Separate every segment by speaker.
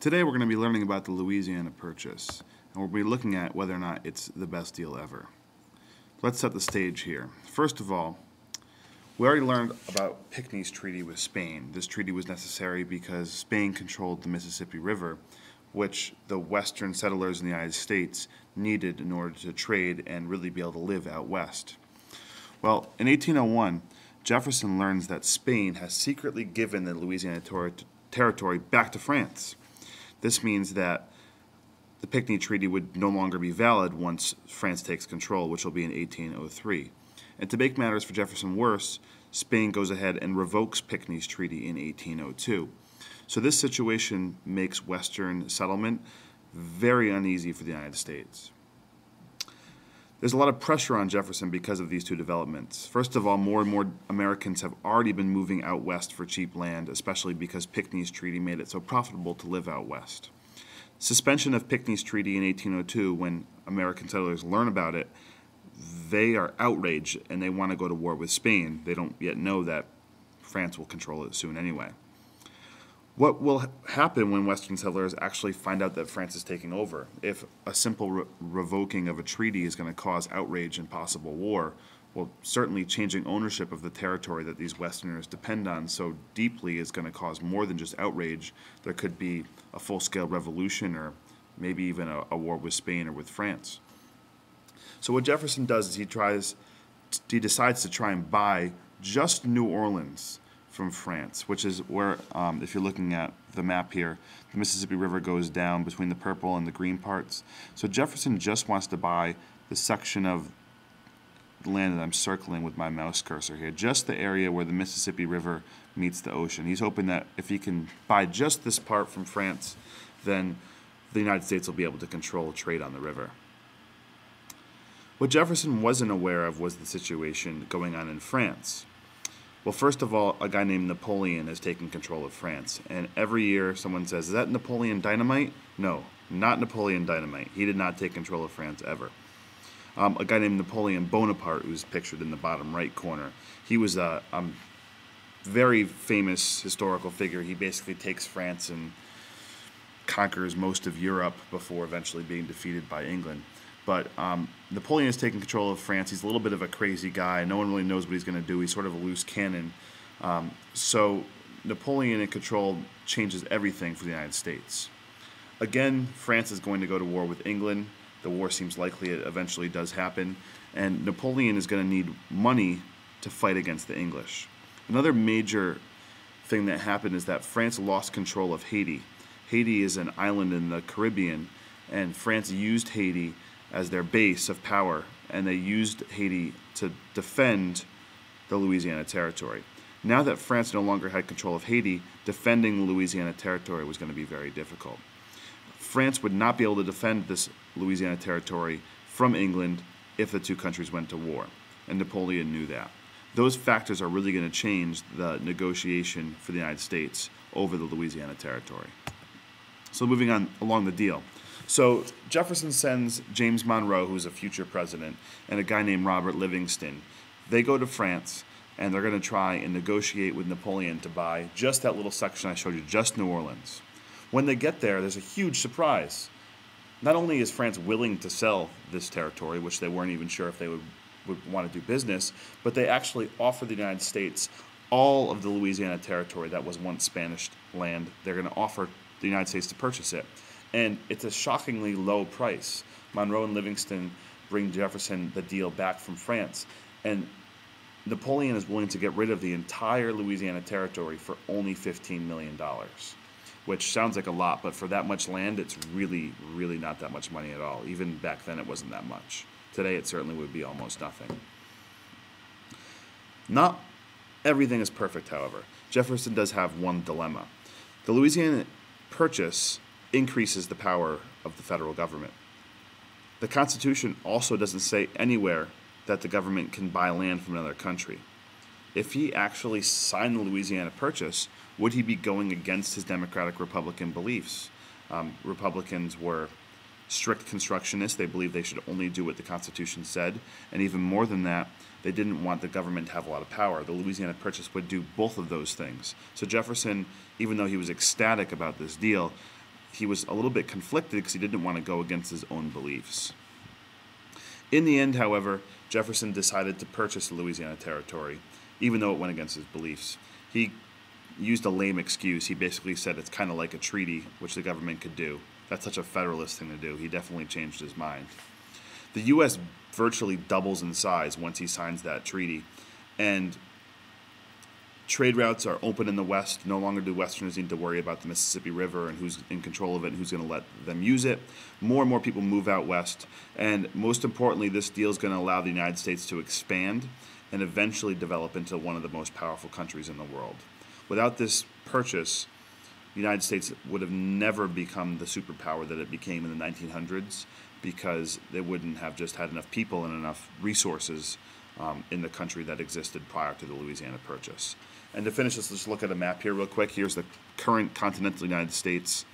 Speaker 1: Today we're going to be learning about the Louisiana Purchase, and we'll be looking at whether or not it's the best deal ever. Let's set the stage here. First of all, we already learned about Pinckney's treaty with Spain. This treaty was necessary because Spain controlled the Mississippi River, which the western settlers in the United States needed in order to trade and really be able to live out west. Well, in 1801, Jefferson learns that Spain has secretly given the Louisiana territory back to France. This means that the Pinckney Treaty would no longer be valid once France takes control, which will be in 1803. And to make matters for Jefferson worse, Spain goes ahead and revokes Pinckney's treaty in 1802. So this situation makes Western settlement very uneasy for the United States. There's a lot of pressure on Jefferson because of these two developments. First of all, more and more Americans have already been moving out west for cheap land, especially because Pinckney's treaty made it so profitable to live out west. Suspension of Pinckney's treaty in 1802, when American settlers learn about it, they are outraged and they want to go to war with Spain. They don't yet know that France will control it soon anyway. What will happen when Western settlers actually find out that France is taking over? If a simple revoking of a treaty is going to cause outrage and possible war, well, certainly changing ownership of the territory that these Westerners depend on so deeply is going to cause more than just outrage. There could be a full-scale revolution or maybe even a war with Spain or with France. So what Jefferson does is he decides to try and buy just New Orleans from France, which is where, if you're looking at the map here, the Mississippi River goes down between the purple and the green parts. So Jefferson just wants to buy the section of the land that I'm circling with my mouse cursor here, just the area where the Mississippi River meets the ocean. He's hoping that if he can buy just this part from France, then the United States will be able to control trade on the river. What Jefferson wasn't aware of was the situation going on in France. Well, first of all, a guy named Napoleon has taken control of France. And every year someone says, is that Napoleon Dynamite? No, not Napoleon Dynamite. He did not take control of France ever. A guy named Napoleon Bonaparte, who's pictured in the bottom right corner, he was a very famous historical figure. He basically takes France and conquers most of Europe before eventually being defeated by England. But Napoleon has taken control of France. He's a little bit of a crazy guy. No one really knows what he's going to do. He's sort of a loose cannon. So Napoleon in control changes everything for the United States. Again, France is going to go to war with England. The war seems likely it eventually does happen. And Napoleon is going to need money to fight against the English. Another major thing that happened is that France lost control of Haiti. Haiti is an island in the Caribbean, and France used Haiti as their base of power, and they used Haiti to defend the Louisiana territory. Now that France no longer had control of Haiti, defending the Louisiana territory was going to be very difficult. France would not be able to defend this Louisiana territory from England if the two countries went to war, and Napoleon knew that. Those factors are really going to change the negotiation for the United States over the Louisiana territory. So moving on along the deal. So Jefferson sends James Monroe, who's a future president, and a guy named Robert Livingston. They go to France, and they're going to try and negotiate with Napoleon to buy just that little section I showed you, just New Orleans. When they get there, there's a huge surprise. Not only is France willing to sell this territory, which they weren't even sure if they would want to do business, but they actually offer the United States all of the Louisiana territory that was once Spanish land. They're going to offer the United States to purchase it. And it's a shockingly low price. Monroe and Livingston bring Jefferson the deal back from France. And Napoleon is willing to get rid of the entire Louisiana territory for only $15 million, which sounds like a lot, but for that much land, it's really, really not that much money at all. Even back then, it wasn't that much. Today, it certainly would be almost nothing. Not everything is perfect, however. Jefferson does have one dilemma. The Louisiana Purchase increases the power of the federal government. The Constitution also doesn't say anywhere that the government can buy land from another country. If he actually signed the Louisiana Purchase, would he be going against his Democratic Republican beliefs? Republicans were strict constructionists. They believed they should only do what the Constitution said. And even more than that, they didn't want the government to have a lot of power. The Louisiana Purchase would do both of those things. So Jefferson, even though he was ecstatic about this deal, he was a little bit conflicted because he didn't want to go against his own beliefs. In the end, however, Jefferson decided to purchase the Louisiana Territory, even though it went against his beliefs. He used a lame excuse. He basically said it's kind of like a treaty, which the government could do. That's such a federalist thing to do. He definitely changed his mind. The U.S. virtually doubles in size once he signs that treaty, and trade routes are open in the West. No longer do Westerners need to worry about the Mississippi River and who's in control of it and who's going to let them use it. More and more people move out west. And most importantly, this deal is going to allow the United States to expand and eventually develop into one of the most powerful countries in the world. Without this purchase, the United States would have never become the superpower that it became in the 1900s, because they wouldn't have just had enough people and enough resources in the country that existed prior to the Louisiana Purchase. And to finish this, let's look at a map here real quick. Here's the current continental United States,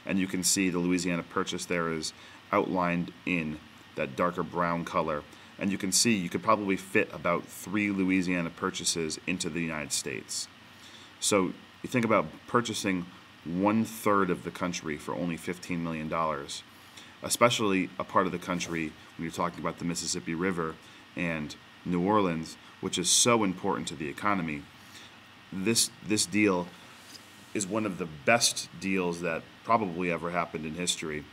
Speaker 1: and you can see the Louisiana Purchase there is outlined in that darker brown color. And you can see you could probably fit about 3 Louisiana Purchases into the United States. So you think about purchasing 1/3 of the country for only $15 million, especially a part of the country when you're talking about the Mississippi River and New Orleans, which is so important to the economy. This deal is one of the best deals that probably ever happened in history.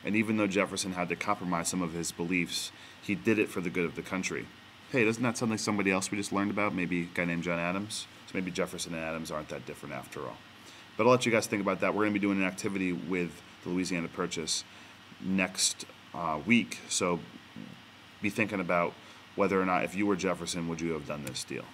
Speaker 1: And even though Jefferson had to compromise some of his beliefs, he did it for the good of the country. Hey, doesn't that sound like somebody else we just learned about? Maybe a guy named John Adams? So maybe Jefferson and Adams aren't that different after all. But I'll let you guys think about that. We're going to be doing an activity with the Louisiana Purchase next week. So be thinking about whether or not, if you were Jefferson, would you have done this deal?